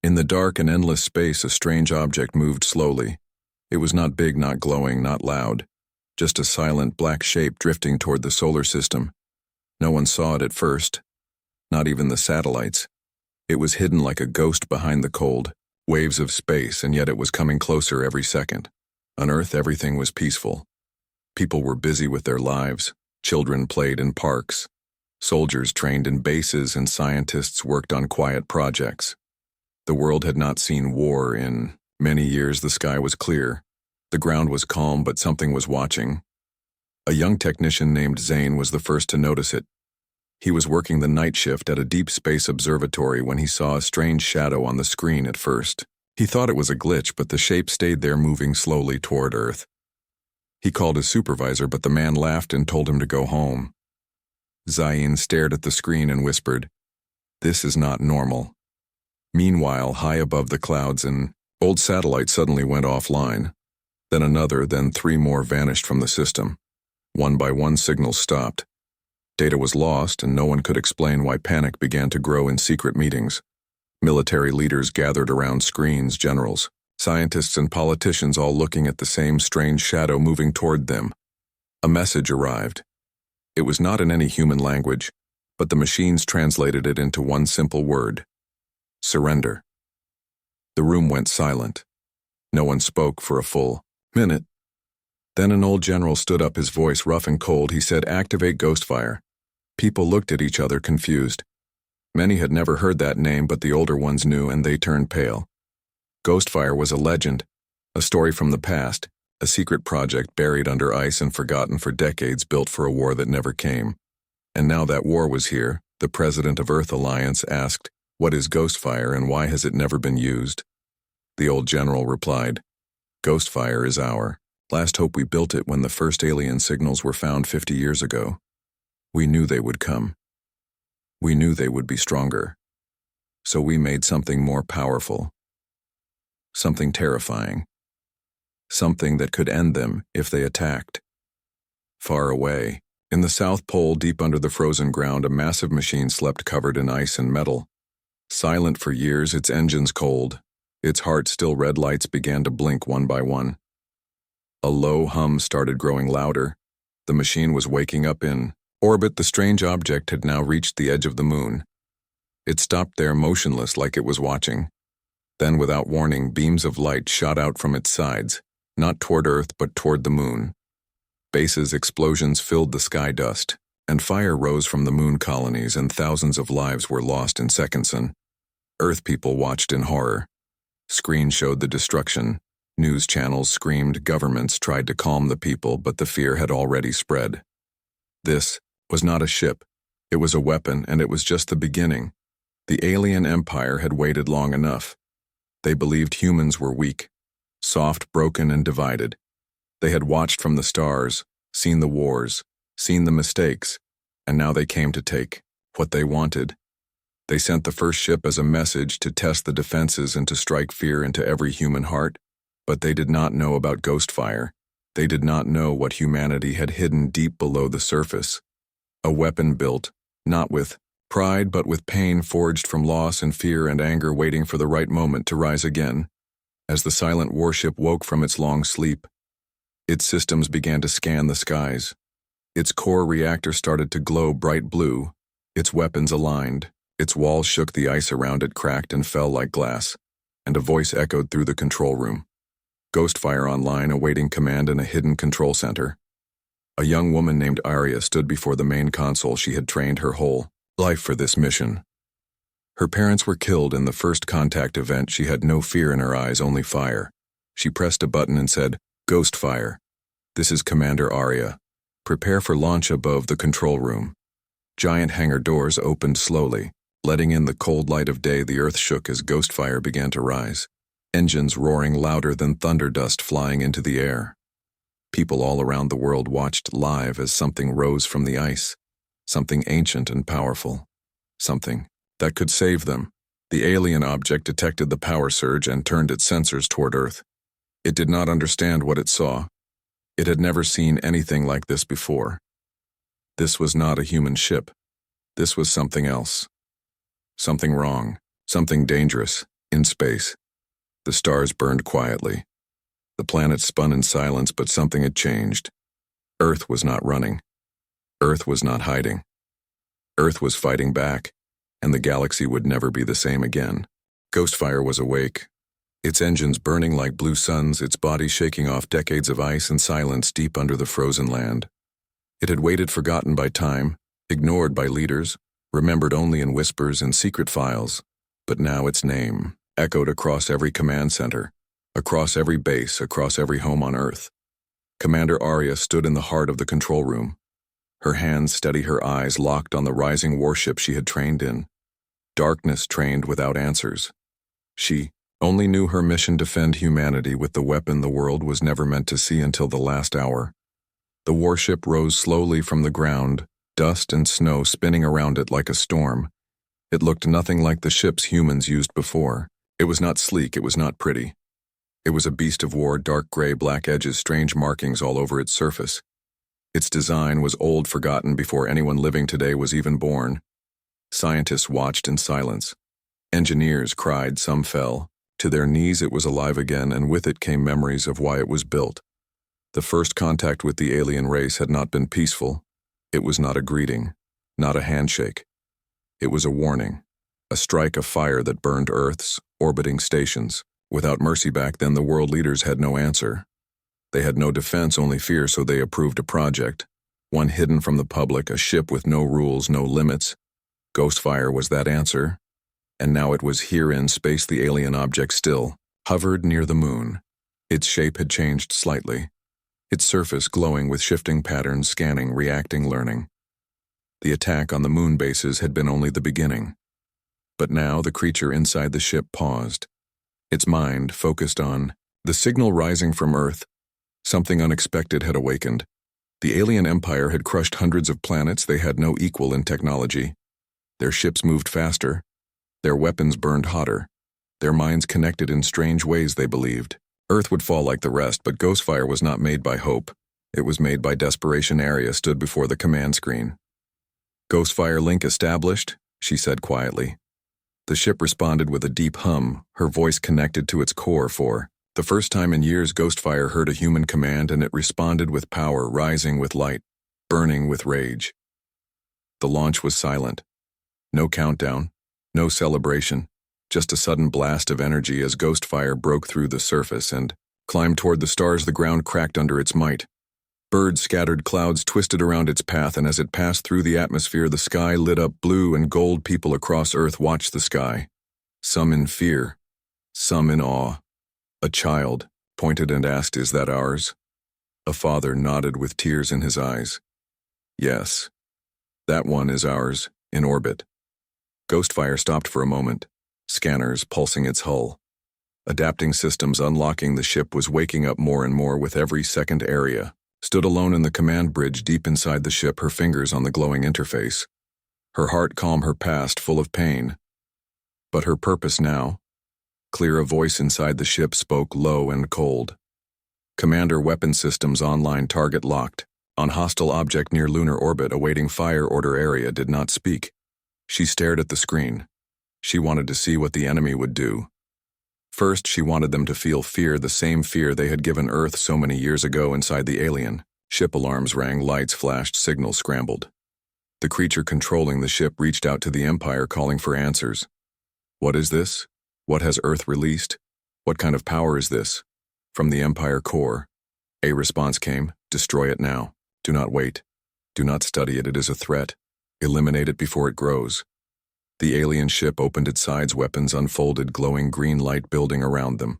In the dark and endless space, a strange object moved slowly. It was not big, not glowing, not loud. Just a silent black shape drifting toward the solar system. No one saw it at first. Not even the satellites. It was hidden like a ghost behind the cold waves of space, and yet it was coming closer every second. On Earth, everything was peaceful. People were busy with their lives. Children played in parks. Soldiers trained in bases, and scientists worked on quiet projects. The world had not seen war in many years. The sky was clear. The ground was calm, but something was watching. A young technician named Zane was the first to notice it. He was working the night shift at a deep space observatory when he saw a strange shadow on the screen at first. He thought it was a glitch, but the shape stayed there, moving slowly toward Earth. He called his supervisor, but the man laughed and told him to go home. Zane stared at the screen and whispered, "This is not normal." Meanwhile, high above the clouds, an old satellite suddenly went offline. Then another, then 3 more vanished from the system. One by one, signals stopped. Data was lost, and no one could explain why. Panic began to grow in secret meetings. Military leaders gathered around screens, generals, scientists, and politicians, all looking at the same strange shadow moving toward them. A message arrived. It was not in any human language, but the machines translated it into one simple word: surrender. The room went silent. No one spoke for a full minute. Then an old general stood up, his voice rough and cold. He said, "Activate Ghostfire." People looked at each other, confused. Many had never heard that name, but the older ones knew, and they turned pale. Ghostfire was a legend, a story from the past, a secret project buried under ice and forgotten for decades, built for a war that never came. And now that war was here, the president of Earth Alliance asked, "What is Ghostfire, and why has it never been used?" The old general replied, "Ghostfire is our last hope. We built it when the first alien signals were found 50 years ago. We knew they would come. We knew they would be stronger. So we made something more powerful. Something terrifying. Something that could end them if they attacked." Far away, in the South Pole, deep under the frozen ground, a massive machine slept, covered in ice and metal. Silent for years, its engines cold, its heart still. Red lights began to blink one by one. A low hum started growing louder. The machine was waking up. In orbit, the strange object had now reached the edge of the moon. It stopped there, motionless, like it was watching. Then, without warning, beams of light shot out from its sides, not toward Earth, but toward the moon. Bases' explosions filled the sky dust, and fire rose from the moon colonies, and thousands of lives were lost in seconds. And Earth people watched in horror. Screens showed the destruction. News channels screamed. Governments tried to calm the people, but the fear had already spread. This was not a ship. It was a weapon, and it was just the beginning. The alien empire had waited long enough. They believed humans were weak, soft, broken, and divided. They had watched from the stars, seen the wars, seen the mistakes, and now they came to take what they wanted. They sent the first ship as a message to test the defenses and to strike fear into every human heart. But they did not know about Ghostfire. They did not know what humanity had hidden deep below the surface. A weapon built, not with pride, but with pain, forged from loss and fear and anger, waiting for the right moment to rise again. As the silent warship woke from its long sleep, its systems began to scan the skies. Its core reactor started to glow bright blue. Its weapons aligned. Its walls shook. The ice around it cracked and fell like glass. And a voice echoed through the control room. Ghostfire online, awaiting command in a hidden control center. A young woman named Arya stood before the main console. She had trained her whole life for this mission. Her parents were killed in the first contact event. She had no fear in her eyes, only fire. She pressed a button and said, "Ghostfire. This is Commander Arya. Prepare for launch." Above the control room, giant hangar doors opened slowly, letting in the cold light of day. The earth shook as Ghostfire began to rise, engines roaring louder than thunder, dust flying into the air. People all around the world watched live as something rose from the ice, something ancient and powerful, something that could save them. The alien object detected the power surge and turned its sensors toward Earth. It did not understand what it saw. It had never seen anything like this before. This was not a human ship. This was something else. Something wrong, something dangerous. In space, the stars burned quietly. The planet spun in silence, but something had changed. Earth was not running. Earth was not hiding. Earth was fighting back, and the galaxy would never be the same again. Ghostfire was awake, its engines burning like blue suns, its body shaking off decades of ice and silence deep under the frozen land. It had waited, forgotten by time, ignored by leaders, remembered only in whispers and secret files, but now its name echoed across every command center, across every base, across every home on Earth. Commander Arya stood in the heart of the control room, her hands steady, her eyes locked on the rising warship she had trained in. Darkness trained without answers. She only knew her mission: defend humanity with the weapon the world was never meant to see until the last hour. The warship rose slowly from the ground, dust and snow spinning around it like a storm. It looked nothing like the ships humans used before. It was not sleek, it was not pretty. It was a beast of war, dark gray, black edges, strange markings all over its surface. Its design was old, forgotten before anyone living today was even born. Scientists watched in silence. Engineers cried, some fell. To their knees it was alive again, and with it came memories of why it was built. The first contact with the alien race had not been peaceful. It was not a greeting, not a handshake. It was a warning, a strike of fire that burned Earth's orbiting stations. Without mercy back then, the world leaders had no answer. They had no defense, only fear, so they approved a project, one hidden from the public, a ship with no rules, no limits. Ghostfire was that answer, and now it was here in space. The alien object still hovered near the moon. Its shape had changed slightly, its surface glowing with shifting patterns, scanning, reacting, learning. The attack on the moon bases had been only the beginning. But now the creature inside the ship paused, its mind focused on the signal rising from Earth. Something unexpected had awakened. The alien empire had crushed hundreds of planets. They had no equal in technology. Their ships moved faster. Their weapons burned hotter. Their minds connected in strange ways, they believed. Earth would fall like the rest, but Ghostfire was not made by hope. It was made by desperation. Arya stood before the command screen. "Ghostfire link established," she said quietly. The ship responded with a deep hum, her voice connected to its core. For the first time in years, Ghostfire heard a human command, and it responded with power, rising with light, burning with rage. The launch was silent. No countdown, no celebration, just a sudden blast of energy as Ghostfire broke through the surface and climbed toward the stars. The ground cracked under its might. Birds scattered, clouds twisted around its path, and as it passed through the atmosphere, the sky lit up blue and gold. People across Earth watched the sky, some in fear, some in awe. A child pointed and asked, "Is that ours?" A father nodded with tears in his eyes. "Yes, that one is ours, in orbit." Ghostfire stopped for a moment, scanners pulsing its hull. Adapting systems unlocking. The ship was waking up more and more with every second. Arya stood alone in the command bridge, deep inside the ship, her fingers on the glowing interface. Her heart calm, her past full of pain. But her purpose now? Clear. A voice inside the ship spoke, low and cold. "Commander, weapon systems online, target locked. On hostile object near lunar orbit, awaiting fire order." Arya did not speak. She stared at the screen. She wanted to see what the enemy would do. First, she wanted them to feel fear, the same fear they had given Earth so many years ago inside the alien. Ship alarms rang, lights flashed, signals scrambled. The creature controlling the ship reached out to the Empire, calling for answers. "What is this? What has Earth released? What kind of power is this?" From the Empire core, a response came: "Destroy it now. Do not wait. Do not study it. It is a threat. Eliminate it before it grows." The alien ship opened its sides, weapons unfolded, glowing green light building around them.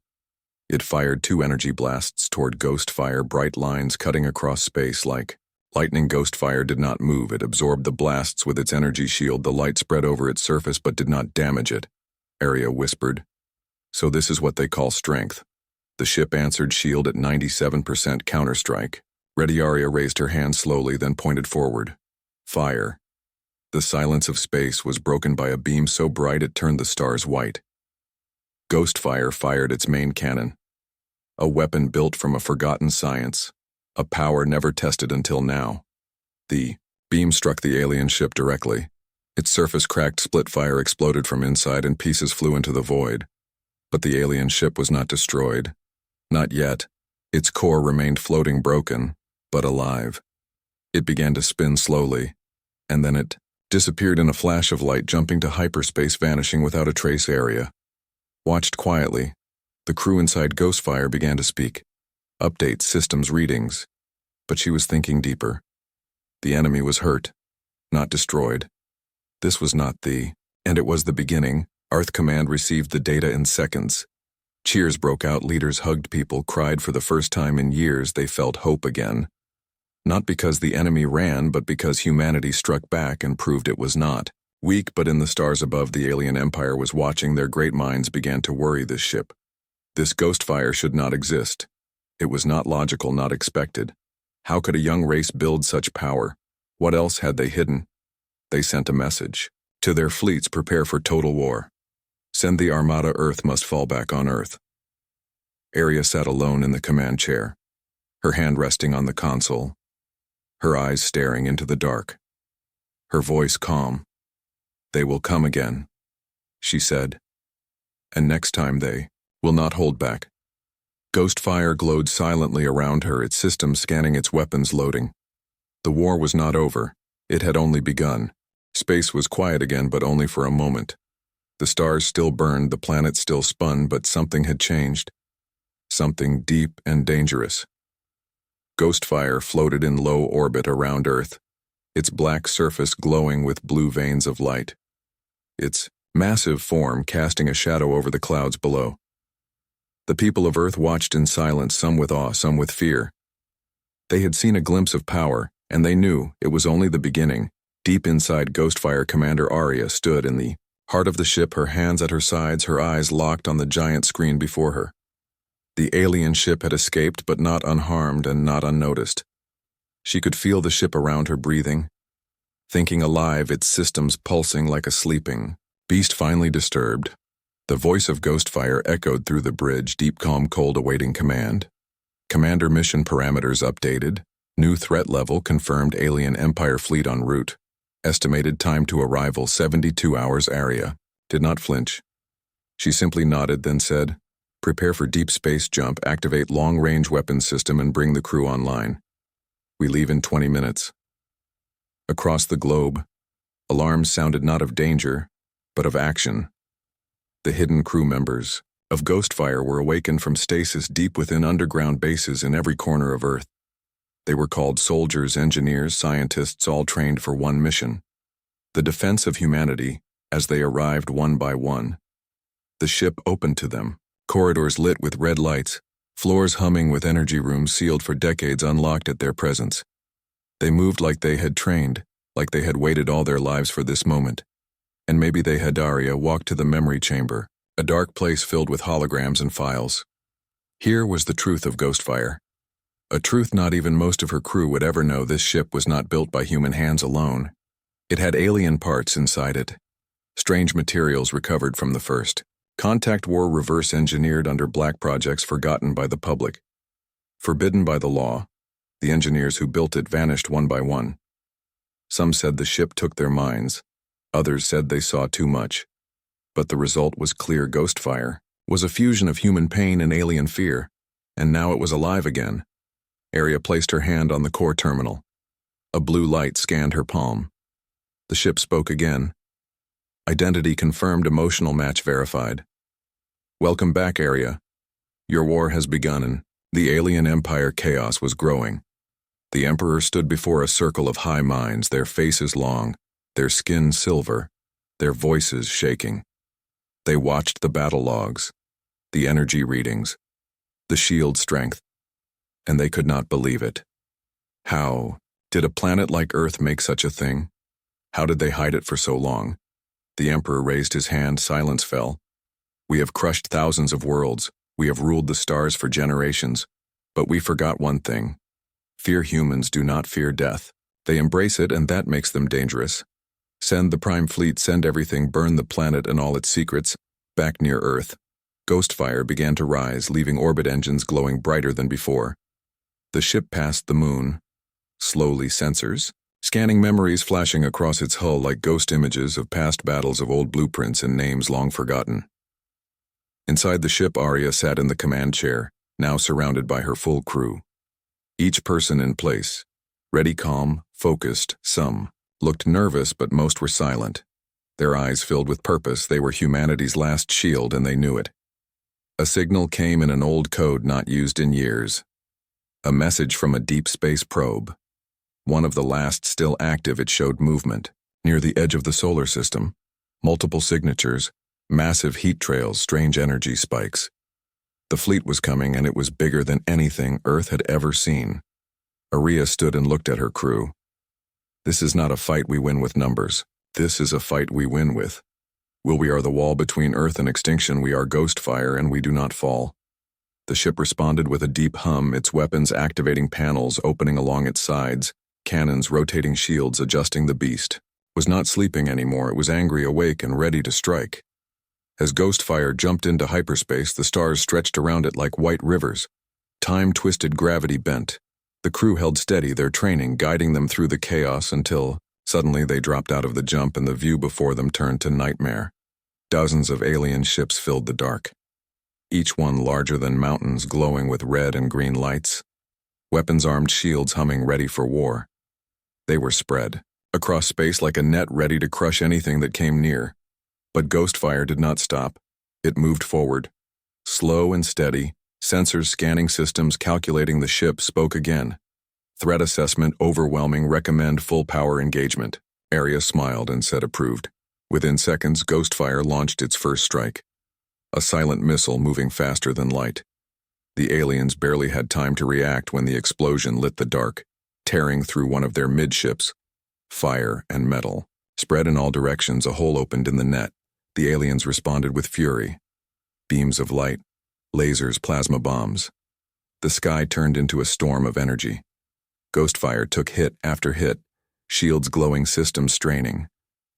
It fired 2 energy blasts toward Ghostfire, bright lines cutting across space like lightning. Ghostfire did not move. It absorbed the blasts with its energy shield. The light spread over its surface but did not damage it. Arya whispered, "So this is what they call strength." The ship answered, shield at 97%, counterstrike. Ready. Arya raised her hand slowly, then pointed forward. Fire. The silence of space was broken by a beam so bright it turned the stars white. Ghostfire fired its main cannon. A weapon built from a forgotten science, a power never tested until now. The beam struck the alien ship directly. Its surface cracked, split, fire exploded from inside, and pieces flew into the void. But the alien ship was not destroyed. Not yet. Its core remained floating broken, but alive. It began to spin slowly, and then it disappeared in a flash of light, jumping to hyperspace, vanishing without a trace. Area watched quietly. The crew inside Ghostfire began to speak. Updates, systems, readings. But she was thinking deeper. The enemy was hurt, not destroyed. This was not and it was the beginning. Earth Command received the data in seconds. Cheers broke out, leaders hugged, people cried. For the first time in years, they felt hope again. Not because the enemy ran, but because humanity struck back and proved it was not weak. But in the stars above, the alien empire was watching. Their great minds began to worry. This ship, this Ghostfire, should not exist. It was not logical, not expected. How could a young race build such power? What else had they hidden? They sent a message to their fleets: prepare for total war. Send the Armada. Earth must fall back on Earth. Arya sat alone in the command chair, her hand resting on the console, her eyes staring into the dark. Her voice calm. They will come again, she said. And next time they will not hold back. Ghostfire glowed silently around her, its systems scanning, its weapons loading. The war was not over. It had only begun. Space was quiet again, but only for a moment. The stars still burned, the planet still spun, but something had changed. Something deep and dangerous. Ghostfire floated in low orbit around Earth, its black surface glowing with blue veins of light. Its massive form casting a shadow over the clouds below. The people of Earth watched in silence, some with awe, some with fear. They had seen a glimpse of power, and they knew it was only the beginning. Deep inside Ghostfire, Commander Arya stood in the heart of the ship, her hands at her sides, her eyes locked on the giant screen before her. The alien ship had escaped, but not unharmed and not unnoticed. She could feel the ship around her breathing, thinking alive, its systems pulsing like a sleeping beast finally disturbed. The voice of Ghostfire echoed through the bridge, deep, calm, cold, awaiting command. Commander, mission parameters updated. New threat level confirmed, alien empire fleet en route. Estimated time to arrival 72 hours. Arya did not flinch. She simply nodded, then said, prepare for deep space jump, activate long-range weapons system and bring the crew online. We leave in 20 minutes. Across the globe, alarms sounded not of danger, but of action. The hidden crew members of Ghostfire were awakened from stasis deep within underground bases in every corner of Earth. They were called soldiers, engineers, scientists, all trained for one mission: the defense of humanity. As they arrived one by one, the ship opened to them, corridors lit with red lights, floors humming with energy, rooms sealed for decades unlocked at their presence. They moved like they had trained, like they had waited all their lives for this moment. And maybe they had. Arya walked to the memory chamber, a dark place filled with holograms and files. Here was the truth of Ghostfire. A truth not even most of her crew would ever know. This ship was not built by human hands alone. It had alien parts inside it. Strange materials recovered from the first contact war, reverse engineered under black projects forgotten by the public. Forbidden by the law, the engineers who built it vanished one by one. Some said the ship took their minds. Others said they saw too much. But the result was clear. Ghostfire was a fusion of human pain and alien fear, and now it was alive again. Arya placed her hand on the core terminal. A blue light scanned her palm. The ship spoke again. Identity confirmed, emotional match verified. Welcome back, Arya. Your war has begun, and the alien empire chaos was growing. The Emperor stood before a circle of high minds, their faces long, their skin silver, their voices shaking. They watched the battle logs, the energy readings, the shield strength, and they could not believe it. How did a planet like Earth make such a thing? How did they hide it for so long? The Emperor raised his hand, silence fell. We have crushed thousands of worlds, we have ruled the stars for generations, but we forgot one thing. Fear humans do not fear death. They embrace it, and that makes them dangerous. Send the Prime Fleet, send everything, burn the planet and all its secrets. Back near Earth, Ghostfire began to rise, leaving orbit engines glowing brighter than before. The ship passed the moon. Slowly, sensors, scanning memories flashing across its hull like ghost images of past battles, of old blueprints and names long forgotten. Inside the ship, Arya sat in the command chair, now surrounded by her full crew. Each person in place, ready, calm, focused. Some looked nervous, but most were silent. Their eyes filled with purpose. They were humanity's last shield, and they knew it. A signal came in an old code not used in years. A message from a deep space probe. One of the last still active. It showed movement. Near the edge of the solar system, multiple signatures, massive heat trails, strange energy spikes. The fleet was coming, and it was bigger than anything Earth had ever seen. Arya stood and looked at her crew. This is not a fight we win with numbers. This is a fight we win with will. We are the wall between Earth and extinction. We are Ghostfire, and we do not fall. The ship responded with a deep hum, its weapons activating panels opening along its sides, cannons rotating, shields adjusting. The beast was not sleeping anymore. It was angry, awake, and ready to strike. As Ghostfire jumped into hyperspace, the stars stretched around it like white rivers. Time twisted, gravity bent. The crew held steady, their training guiding them through the chaos until suddenly they dropped out of the jump and the view before them turned to nightmare. Dozens of alien ships filled the dark, each one larger than mountains, glowing with red and green lights. Weapons-armed shields humming, ready for war. They were spread across space like a net, ready to crush anything that came near. But Ghostfire did not stop. It moved forward, slow and steady, sensors scanning, systems calculating. The ship spoke again. Threat assessment overwhelming, recommend full power engagement. Arya smiled and said approved. Within seconds, Ghostfire launched its first strike. A silent missile moving faster than light. The aliens barely had time to react when the explosion lit the dark, tearing through one of their midships. Fire and metal spread in all directions. A hole opened in the net. The aliens responded with fury. Beams of light, lasers, plasma bombs. The sky turned into a storm of energy. Ghostfire took hit after hit, shields glowing, systems straining.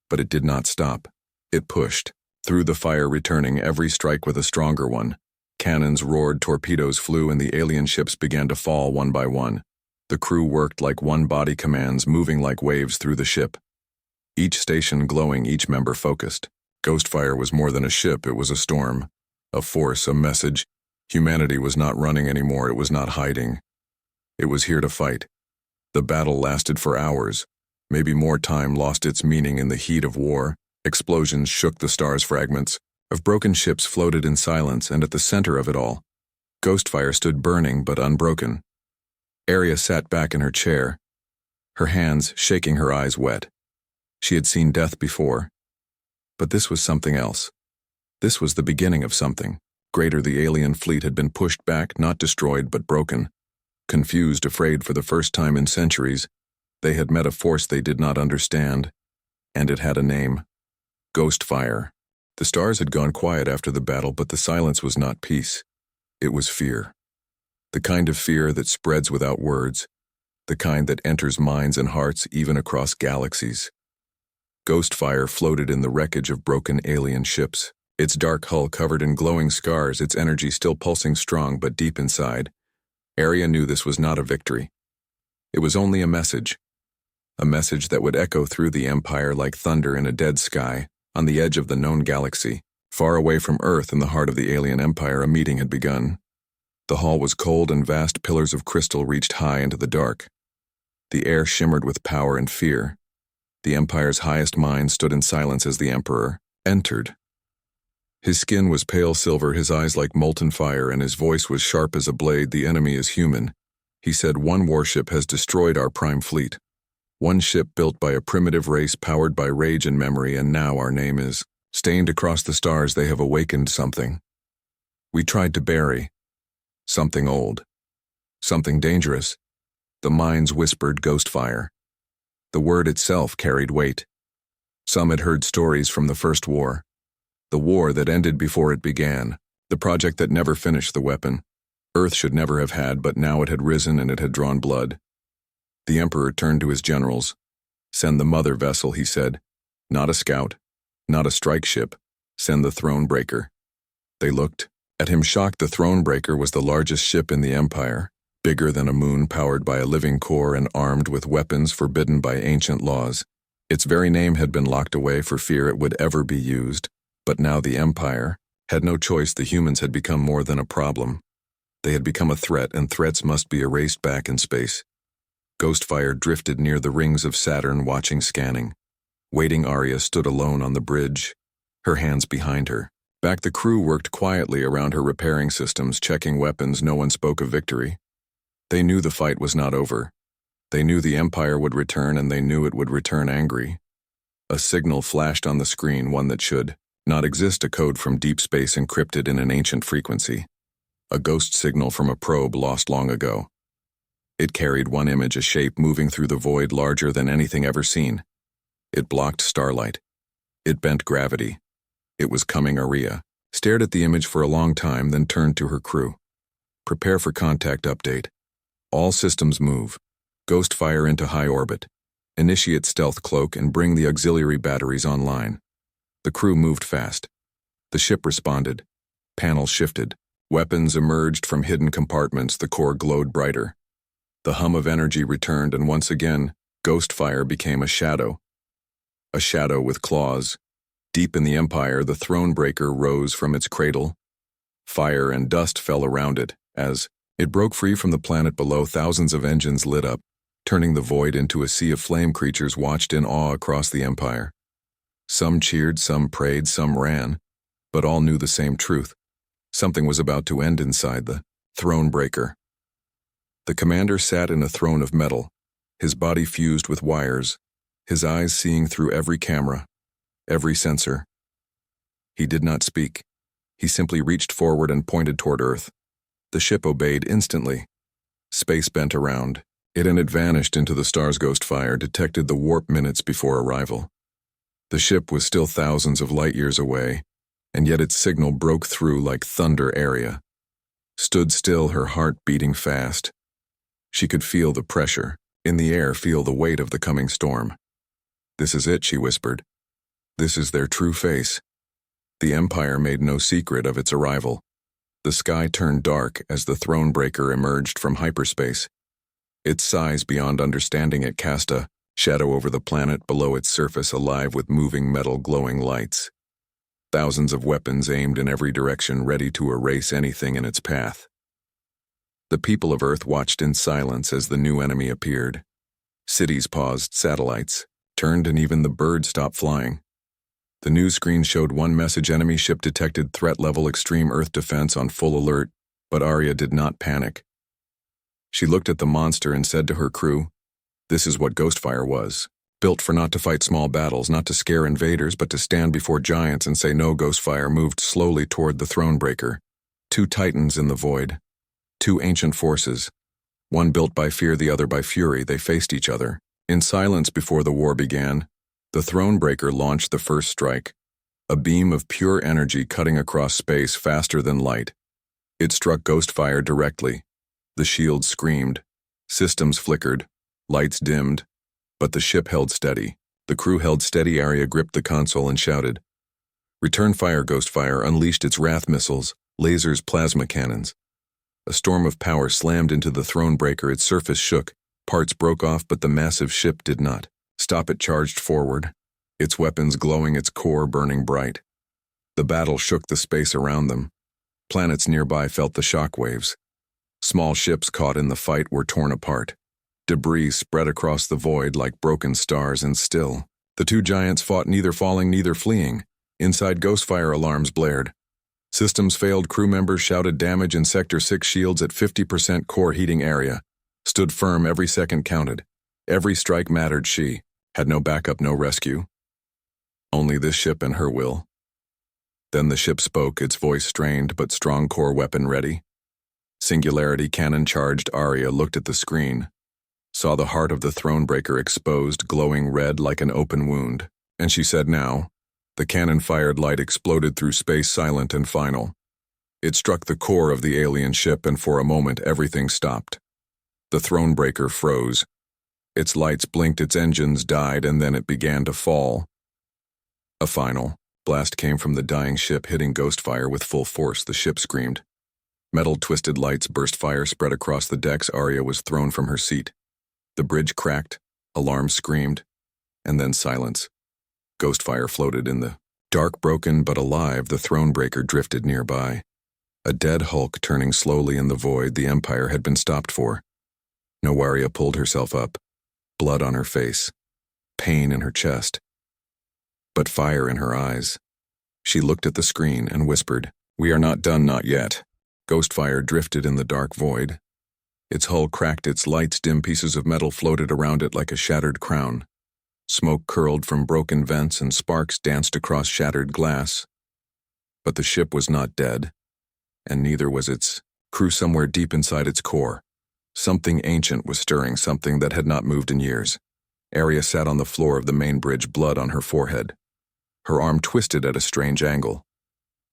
But it did not stop. It pushed through the fire, returning every strike with a stronger one. Cannons roared, torpedoes flew, and the alien ships began to fall one by one. The crew worked like one body, commands moving like waves through the ship. Each station glowing, each member focused. Ghostfire was more than a ship, it was a storm. A force, a message. Humanity was not running anymore, it was not hiding. It was here to fight. The battle lasted for hours. Maybe more. Time lost its meaning in the heat of war. Explosions shook the stars, fragments of broken ships floated in silence, and at the center of it all, Ghostfire stood, burning but unbroken. Arya sat back in her chair, her hands shaking, her eyes wet. She had seen death before, but this was something else. This was the beginning of something greater. The alien fleet had been pushed back, not destroyed but broken. Confused, afraid for the first time in centuries, they had met a force they did not understand, and it had a name. Ghostfire. The stars had gone quiet after the battle, but the silence was not peace. It was fear. The kind of fear that spreads without words, the kind that enters minds and hearts even across galaxies. Ghostfire floated in the wreckage of broken alien ships, its dark hull covered in glowing scars, its energy still pulsing strong but deep inside. Arya knew this was not a victory. It was only a message that would echo through the Empire like thunder in a dead sky. On the edge of the known galaxy, far away from Earth in the heart of the alien empire, a meeting had begun. The hall was cold and vast pillars of crystal reached high into the dark. The air shimmered with power and fear. The Empire's highest minds stood in silence as the Emperor entered. His skin was pale silver, his eyes like molten fire, and his voice was sharp as a blade. The enemy is human. He said, one warship has destroyed our prime fleet. One ship built by a primitive race powered by rage and memory, and now our name is stained across the stars. They have awakened something we tried to bury. Something old. Something dangerous. The minds whispered Ghostfire. The word itself carried weight. Some had heard stories from the first war. The war that ended before it began. The project that never finished, the weapon Earth should never have had, but now it had risen and it had drawn blood. The Emperor turned to his generals. Send the mother vessel, he said. Not a scout, not a strike ship. Send the Thronebreaker. They looked at him shocked. The Thronebreaker was the largest ship in the Empire, bigger than a moon, powered by a living core and armed with weapons forbidden by ancient laws. Its very name had been locked away for fear it would ever be used, but now the Empire Had no choice, the humans had become more than a problem. They had become a threat, and threats must be erased back in space. Ghostfire drifted near the rings of Saturn, watching, scanning. Waiting, Arya stood alone on the bridge, her hands behind her. Back, the crew worked quietly around her, repairing systems, checking weapons. No one spoke of victory. They knew the fight was not over. They knew the Empire would return, and they knew it would return angry. A signal flashed on the screen, one that should not exist, a code from deep space encrypted in an ancient frequency. A ghost signal from a probe lost long ago. It carried one image, a shape moving through the void larger than anything ever seen. It blocked starlight. It bent gravity. It was coming. Arya stared at the image for a long time, then turned to her crew. Prepare for contact update. All systems move. Ghostfire into high orbit. Initiate stealth cloak and bring the auxiliary batteries online. The crew moved fast. The ship responded. Panels shifted. Weapons emerged from hidden compartments. The core glowed brighter. The hum of energy returned, and once again, Ghostfire became a shadow. A shadow with claws. Deep in the Empire, the Thronebreaker rose from its cradle. Fire and dust fell around it. As it broke free from the planet below, thousands of engines lit up, turning the void into a sea of flame. Creatures watched in awe across the Empire. Some cheered, some prayed, some ran, but all knew the same truth. Something was about to end inside the Thronebreaker. The commander sat in a throne of metal, his body fused with wires, his eyes seeing through every camera, every sensor. He did not speak. He simply reached forward and pointed toward Earth. The ship obeyed instantly. Space bent around it, and it vanished into the stars. Ghostfire detected the warp minutes before arrival. The ship was still thousands of light years away, and yet its signal broke through like thunder. Arya stood still, her heart beating fast. She could feel the pressure in the air, feel the weight of the coming storm. "This is it," she whispered. "This is their true face." The Empire made no secret of its arrival. The sky turned dark as the Thronebreaker emerged from hyperspace. Its size beyond understanding, it cast a shadow over the planet below its surface, alive with moving metal, glowing lights. Thousands of weapons aimed in every direction, ready to erase anything in its path. The people of Earth watched in silence as the new enemy appeared. Cities paused, satellites turned, and even the birds stopped flying. The news screen showed one message: enemy ship detected, threat level extreme, Earth defense on full alert. But Arya did not panic. She looked at the monster and said to her crew, "This is what Ghostfire was. Built for not to fight small battles, not to scare invaders, but to stand before giants and say no." Ghostfire moved slowly toward the Thronebreaker. Two titans in the void. Two ancient forces. One built by fear, the other by fury. They faced each other in silence before the war began. The Thronebreaker launched the first strike. A beam of pure energy cutting across space faster than light. It struck Ghostfire directly. The shields screamed. Systems flickered. Lights dimmed. But the ship held steady. The crew held steady. Arya gripped the console and shouted, "Return fire!" Ghostfire unleashed its wrath missiles, lasers, plasma cannons. A storm of power slammed into the Thronebreaker. Its surface shook. Parts broke off, but the massive ship did not stop. It charged forward, its weapons glowing, its core burning bright. The battle shook the space around them. Planets nearby felt the shockwaves. Small ships caught in the fight were torn apart. Debris spread across the void like broken stars, and still, the two giants fought, neither falling, neither fleeing. Inside, Ghostfire alarms blared. Systems failed. Crew members shouted damage in Sector 6. Shields at 50%. Core heating area stood firm. Every second counted. Every strike mattered. She had no backup, no rescue. Only this ship and her will. Then the ship spoke, its voice strained but strong. Core weapon ready. Singularity cannon charged. Arya looked at the screen, saw the heart of the Thronebreaker exposed, glowing red like an open wound, and she said, "Now." The cannon fired. Light exploded through space, silent and final. It struck the core of the alien ship, and for a moment everything stopped. The Thronebreaker froze. Its lights blinked, its engines died, and then it began to fall. A final blast came from the dying ship, hitting Ghostfire with full force. The ship screamed. Metal twisted lights burst. Fire spread across the decks. Arya was thrown from her seat. The bridge cracked. Alarms screamed. And then silence. Ghostfire floated in the Dark, broken, but alive, the Thronebreaker drifted nearby. A dead hulk turning slowly in the void the Empire had been stopped for. Nowaria pulled herself up, blood on her face, pain in her chest, but fire in her eyes. She looked at the screen and whispered, "We are not done, not yet." Ghostfire drifted in the dark void. Its hull cracked, its lights dim, pieces of metal floated around it like a shattered crown. Smoke curled from broken vents and sparks danced across shattered glass. But the ship was not dead, and neither was its crew. Somewhere deep inside its core, something ancient was stirring, something that had not moved in years. Arya sat on the floor of the main bridge, blood on her forehead. Her arm twisted at a strange angle.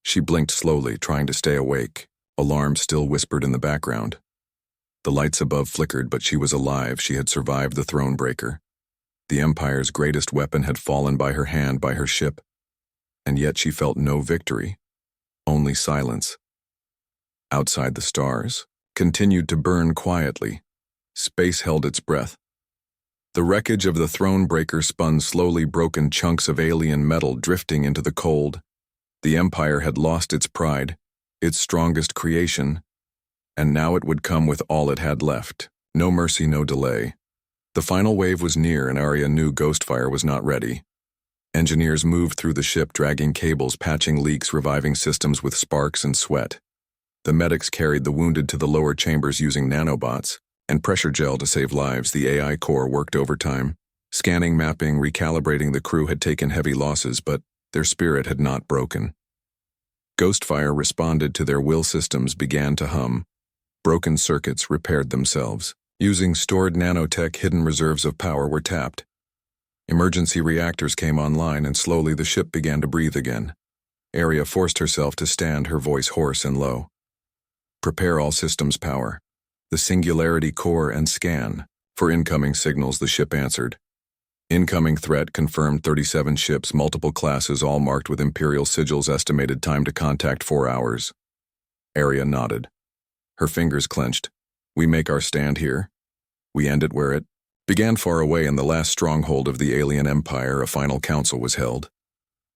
She blinked slowly, trying to stay awake. Alarm still whispered in the background. The lights above flickered, but she was alive. She had survived the Thronebreaker. The Empire's greatest weapon had fallen by her hand, by her ship. And yet she felt no victory, only silence. Outside, the stars continued to burn quietly. Space held its breath. The wreckage of the Thronebreaker spun slowly, broken chunks of alien metal drifting into the cold. The Empire had lost its pride, its strongest creation, and now it would come with all it had left. No mercy, no delay. The final wave was near, and Arya knew Ghostfire was not ready. Engineers moved through the ship, dragging cables, patching leaks, reviving systems with sparks and sweat. The medics carried the wounded to the lower chambers using nanobots and pressure gel to save lives. The AI core worked overtime. Scanning, mapping, recalibrating. The crew had taken heavy losses, but their spirit had not broken. Ghostfire responded to their will. Systems began to hum. Broken circuits repaired themselves. Using stored nanotech, hidden reserves of power were tapped. Emergency reactors came online, and slowly the ship began to breathe again. Arya forced herself to stand, her voice hoarse and low. "Prepare all systems power. The Singularity core and scan." For incoming signals, the ship answered. Incoming threat confirmed. 37 ships, multiple classes, all marked with Imperial sigils. Estimated time to contact 4 hours. Arya nodded. Her fingers clenched. "We make our stand here. We end it where it began, far away in the last stronghold of the alien empire." A final council was held.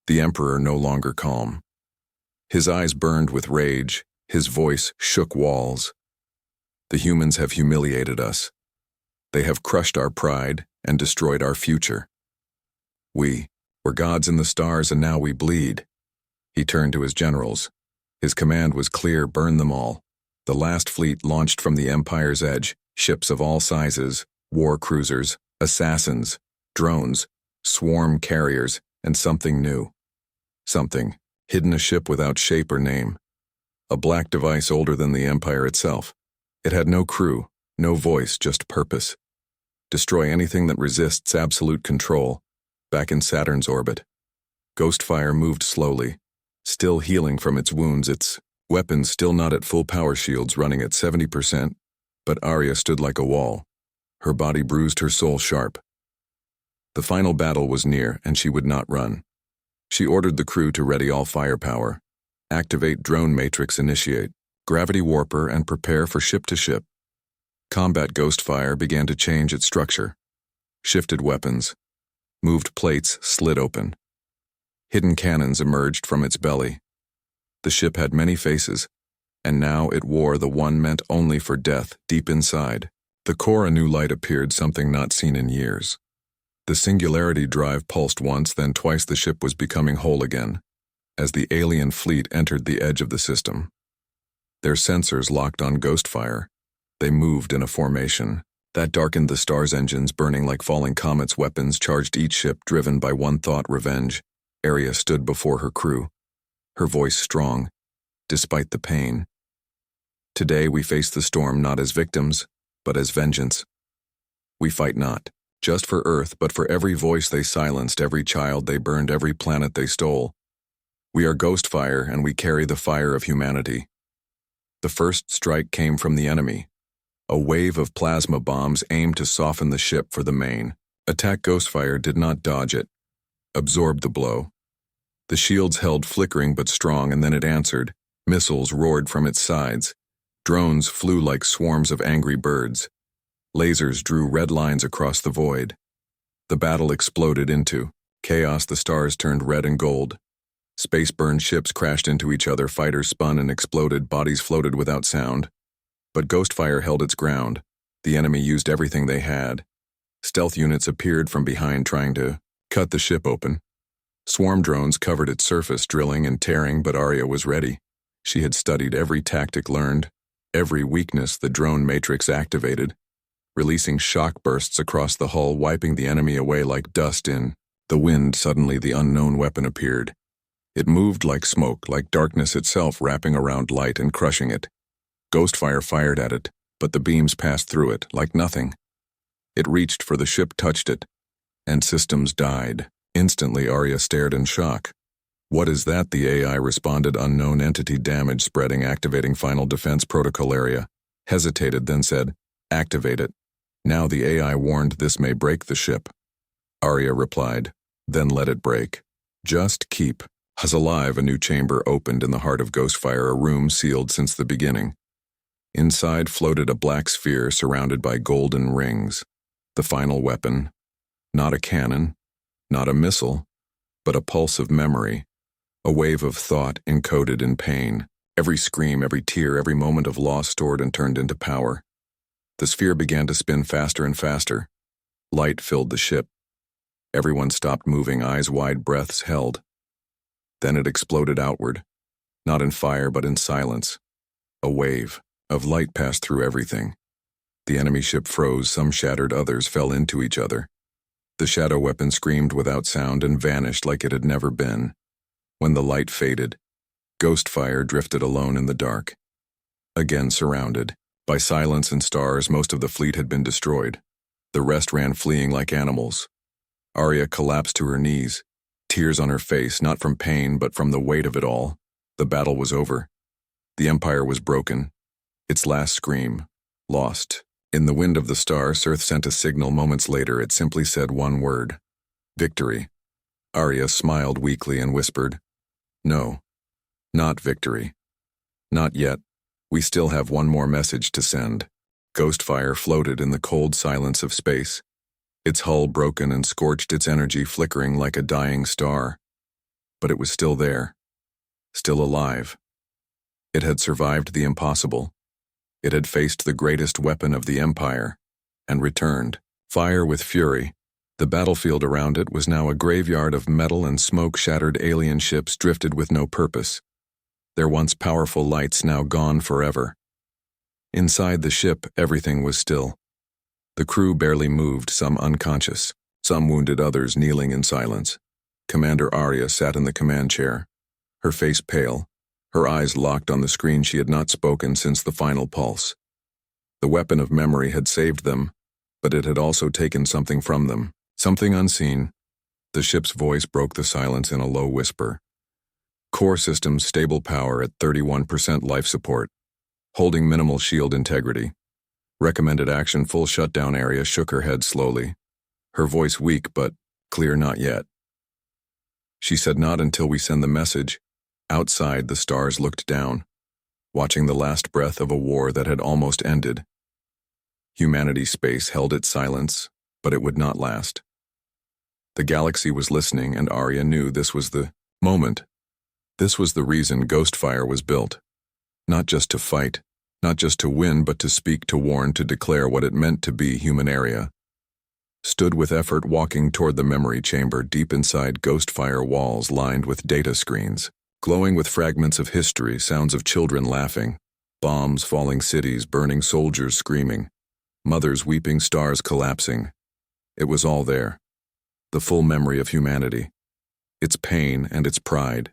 The Emperor no longer calm. His eyes burned with rage. His voice shook walls. "The humans have humiliated us. They have crushed our pride and destroyed our future. We were gods in the stars, and now we bleed." He turned to his generals. His command was clear: burn them all. The last fleet launched from the Empire's edge, ships of all sizes, war cruisers, assassins, drones, swarm carriers, and something new. Something hidden, a ship without shape or name. A black device older than the Empire itself. It had no crew, no voice, just purpose. Destroy anything that resists absolute control. Back in Saturn's orbit, Ghostfire moved slowly, still healing from its wounds, its weapons still not at full power, shields running at 70%, but Arya stood like a wall. Her body bruised, her soul sharp. The final battle was near, and she would not run. She ordered the crew to ready all firepower. Activate drone matrix, initiate gravity warper, and prepare for ship-to-ship. Combat Ghostfire began to change its structure. Shifted weapons. Moved plates slid open. Hidden cannons emerged from its belly. The ship had many faces, and now it wore the one meant only for death deep inside. The core, a new light appeared, something not seen in years. The Singularity drive pulsed once, then twice. The ship was becoming whole again, as the alien fleet entered the edge of the system. Their sensors locked on Ghostfire. They moved in a formation that darkened the stars' engines, burning like falling comets. Weapons charged each ship, driven by one thought: revenge. Arya stood before her crew, her voice strong, despite the pain. "Today we face the storm not as victims, but as vengeance. We fight not just for Earth, but for every voice they silenced, every child they burned, every planet they stole. We are Ghostfire, and we carry the fire of humanity." The first strike came from the enemy. A wave of plasma bombs aimed to soften the ship for the main attack. Ghostfire did not dodge it, absorbed the blow. The shields held, flickering but strong, and then it answered. Missiles roared from its sides. Drones flew like swarms of angry birds. Lasers drew red lines across the void. The battle exploded into chaos. The stars turned red and gold. Space-burned ships crashed into each other, fighters spun and exploded, bodies floated without sound. But Ghostfire held its ground. The enemy used everything they had. Stealth units appeared from behind trying to cut the ship open. Swarm drones covered its surface, drilling and tearing, but Arya was ready. She had studied every tactic learned, every weakness the drone matrix activated, releasing shock bursts across the hull, wiping the enemy away like dust in the wind. Suddenly the unknown weapon appeared. It moved like smoke, like darkness itself, wrapping around light and crushing it. Ghostfire fired at it, but the beams passed through it like nothing. It reached for the ship, touched it, and systems died. Instantly, Arya stared in shock. "What is that?" the AI responded. "Unknown entity damage spreading, activating final defense protocol area." Hesitated, then said, "Activate it." Now the AI warned this may break the ship. Arya replied, "Then let it break. Just keep us alive." A new chamber opened in the heart of Ghostfire, a room sealed since the beginning. Inside floated a black sphere surrounded by golden rings. The final weapon. Not a cannon, not a missile, but a pulse of memory. A wave of thought encoded in pain. Every scream, every tear, every moment of loss stored and turned into power. The sphere began to spin faster and faster. Light filled the ship. Everyone stopped moving, eyes wide, breaths held. Then it exploded outward, not in fire but in silence. A wave of light passed through everything. The enemy ship froze, some shattered, others fell into each other. The shadow weapon screamed without sound and vanished like it had never been. When the light faded, Ghostfire drifted alone in the dark. Again surrounded by silence and stars, most of the fleet had been destroyed. The rest ran fleeing like animals. Arya collapsed to her knees, tears on her face, not from pain but from the weight of it all. The battle was over. The Empire was broken. Its last scream, lost. In the wind of the stars, Earth sent a signal moments later. It simply said one word: victory. Arya smiled weakly and whispered, "No, not victory. Not yet. We still have one more message to send." Ghostfire floated in the cold silence of space. Its hull broken and scorched, its energy flickering like a dying star. But it was still there. Still alive. It had survived the impossible. It had faced the greatest weapon of the Empire, and returned. Fire with fury. The battlefield around it was now a graveyard of metal and smoke-shattered alien ships drifted with no purpose. Their once powerful lights now gone forever. Inside the ship, everything was still. The crew barely moved, some unconscious, some wounded, others kneeling in silence. Commander Arya sat in the command chair, her face pale, her eyes locked on the screen. She had not spoken since the final pulse. The weapon of memory had saved them, but it had also taken something from them, something unseen. The ship's voice broke the silence in a low whisper. "Core systems stable, power at 31% life support. Holding minimal shield integrity. Recommended action full shutdown." Arya shook her head slowly, her voice weak but clear. "Not yet." She said, "Not until we send the message." Outside, the stars looked down, watching the last breath of a war that had almost ended. Humanity's space held its silence, but it would not last. The galaxy was listening, and Arya knew this was the moment. This was the reason Ghostfire was built. Not just to fight, not just to win, but to speak, to warn, to declare what it meant to be human. Arya stood with effort, walking toward the memory chamber. Deep inside, Ghostfire walls lined with data screens, glowing with fragments of history, sounds of children laughing, bombs falling, cities burning, soldiers screaming, mothers weeping, stars collapsing. It was all there. The full memory of humanity. Its pain and its pride.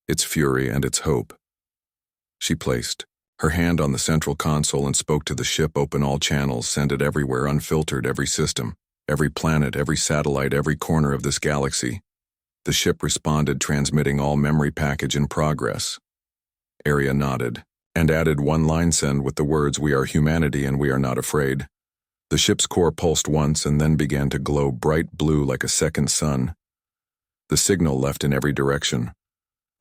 Its fury and its hope. She placed her hand on the central console and spoke to the ship. "Open all channels, send it everywhere, unfiltered, every system, every planet, every satellite, every corner of this galaxy." The ship responded, transmitting all memory package in progress. Arya nodded, and added one line: "Send," with the words, "We are humanity and we are not afraid." The ship's core pulsed once and then began to glow bright blue like a second sun. The signal left in every direction.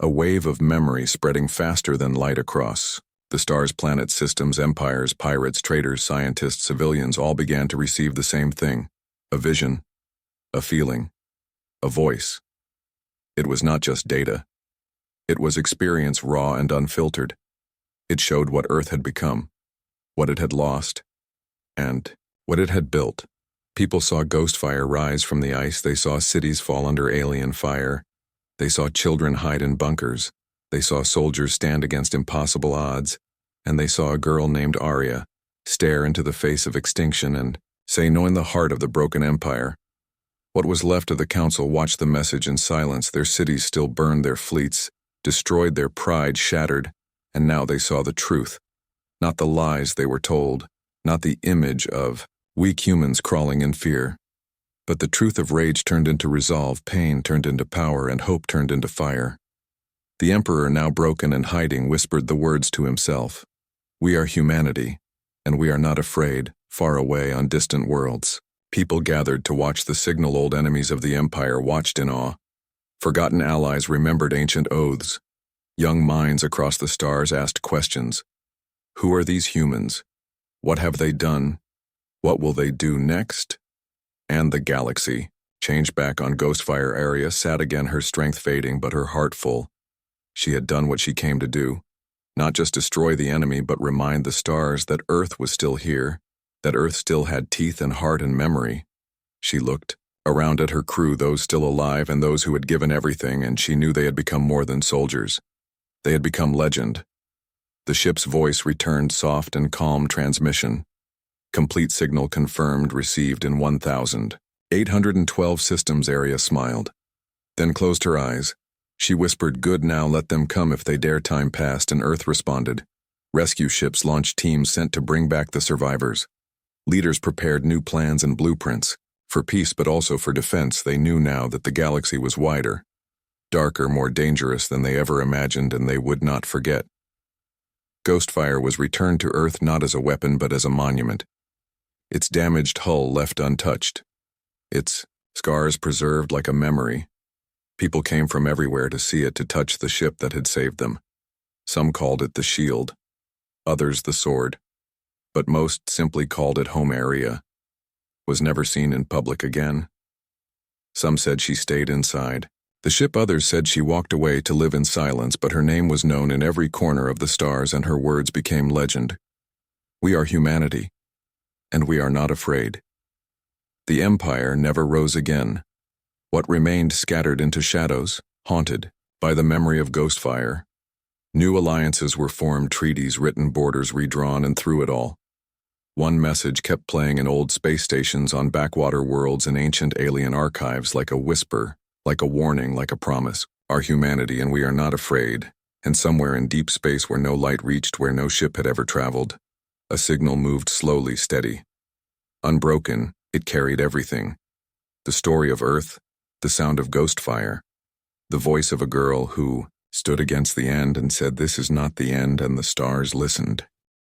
A wave of memory spreading faster than light across. The stars, planets, systems, empires, pirates, traders, scientists, civilians all began to receive the same thing. A vision. A feeling. A voice. It was not just data. It was experience raw and unfiltered. It showed what Earth had become, what it had lost, and what it had built. People saw ghost fire rise from the ice. They saw cities fall under alien fire. They saw children hide in bunkers. They saw soldiers stand against impossible odds. And they saw a girl named Arya stare into the face of extinction and say no in the heart of the broken empire. What was left of the council watched the message in silence. Their cities still burned, their fleets destroyed, their pride shattered, and now they saw the truth. Not the lies they were told, not the image of weak humans crawling in fear, but the truth of rage turned into resolve, pain turned into power, and hope turned into fire. The Emperor, now broken and hiding, whispered the words to himself. We are humanity, and we are not afraid. Far away on distant worlds, people gathered to watch the signal. Old enemies of the Empire watched in awe. Forgotten allies remembered ancient oaths. Young minds across the stars asked questions. Who are these humans? What have they done? What will they do next? And the galaxy, changed back on Ghostfire area, sat again, her strength fading but her heart full. She had done what she came to do. Not just destroy the enemy, but remind the stars that Earth was still here, that Earth still had teeth and heart and memory. She looked around at her crew, those still alive and those who had given everything, and she knew they had become more than soldiers. They had become legend. The ship's voice returned, soft and calm transmission. Complete signal confirmed, received in 1,812 systems. Area smiled, then closed her eyes. She whispered, good, now let them come if they dare. Time passed and Earth responded. Rescue ships launched, teams sent to bring back the survivors. Leaders prepared new plans and blueprints, for peace but also for defense. They knew now that the galaxy was wider, darker, more dangerous than they ever imagined, and they would not forget. Ghostfire was returned to Earth not as a weapon but as a monument. Its damaged hull left untouched. Its scars preserved like a memory. People came from everywhere to see it, to touch the ship that had saved them. Some called it the shield, others the sword, but most simply called it home. Area was never seen in public again. Some said she stayed inside the ship, others said she walked away to live in silence, but her name was known in every corner of the stars and her words became legend. We are humanity, and we are not afraid. The Empire never rose again. What remained scattered into shadows, haunted by the memory of Ghostfire. New alliances were formed, treaties written, borders redrawn, and through it all, one message kept playing in old space stations, on backwater worlds, in ancient alien archives, like a whisper, like a warning, like a promise. Our humanity, and we are not afraid. And somewhere in deep space where no light reached, where no ship had ever traveled, a signal moved slowly, steady. Unbroken, it carried everything. The story of Earth, the sound of Ghostfire, the voice of a girl who stood against the end and said, this is not the end, and the stars listened.